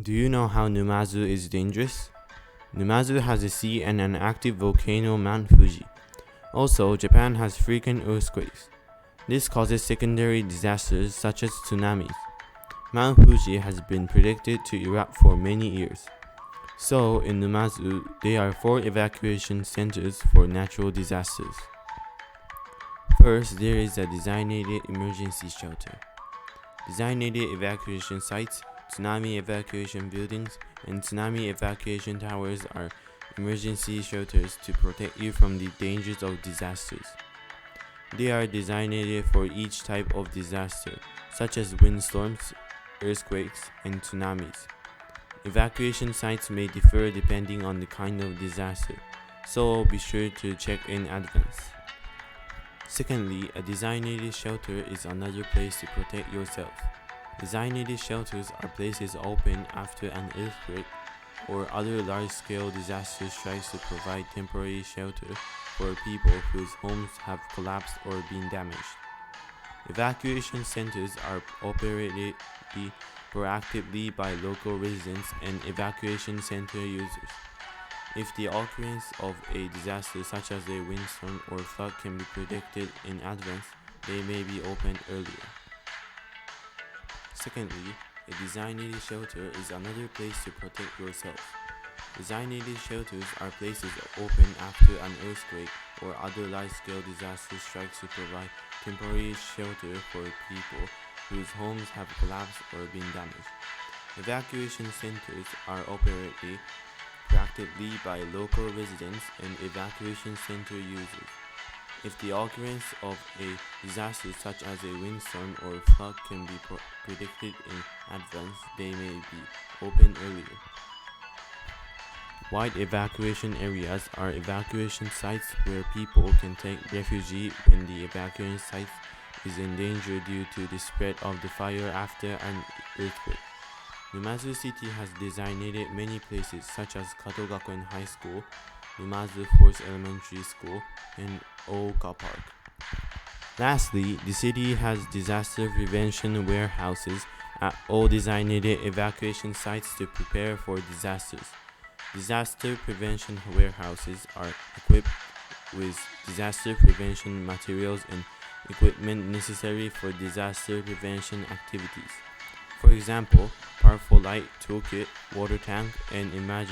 Do you know how Numazu is dangerous? Numazu has a sea and an active volcano, Mount Fuji. Also, Japan has frequent earthquakes. This causes secondary disasters such as tsunamis. Mount Fuji has been predicted to erupt for many years. So, in Numazu, there are 4 evacuation centers for natural disasters. First, there is a designated emergency shelter. Designated evacuation sites, tsunami evacuation buildings, and tsunami evacuation towers are emergency shelters to protect you from the dangers of disasters. They are designated for each type of disaster, such as windstorms, earthquakes, and tsunamis. Evacuation sites may differ depending on the kind of disaster, so be sure to check in advance. Secondly, a designated shelter is another place to protect yourself. Designated shelters are places open after an earthquake or other large-scale disaster strikes to provide temporary shelter for people whose homes have collapsed or been damaged. Evacuation centers are operated proactively by local residents and evacuation center users. If the occurrence of a disaster such as a windstorm or flood can be predicted in advance, they may be opened earlier. Secondly, a designated shelter is another place to protect yourself. Designated shelters are places open after an earthquake or other large-scale disaster strikes to provide temporary shelter for people whose homes have collapsed or been damaged. Evacuation centers are operated proactively by local residents and evacuation center users. If the occurrence of a disaster such as a windstorm or flood can be predicted in advance, they may be opened earlier. Wide evacuation areas are evacuation sites where people can take refuge when the evacuation site is in danger due to the spread of the fire after an earthquake. Numazu City has designated many places such as Kato Gakuen High School, Numazu Forest Elementary School, and Ooka Park. Lastly, the city has disaster prevention warehouses at all designated evacuation sites to prepare for disasters. Disaster prevention warehouses are equipped with disaster prevention materials and equipment necessary for disaster prevention activities. For example, powerful light toolkit, water tank, and emergency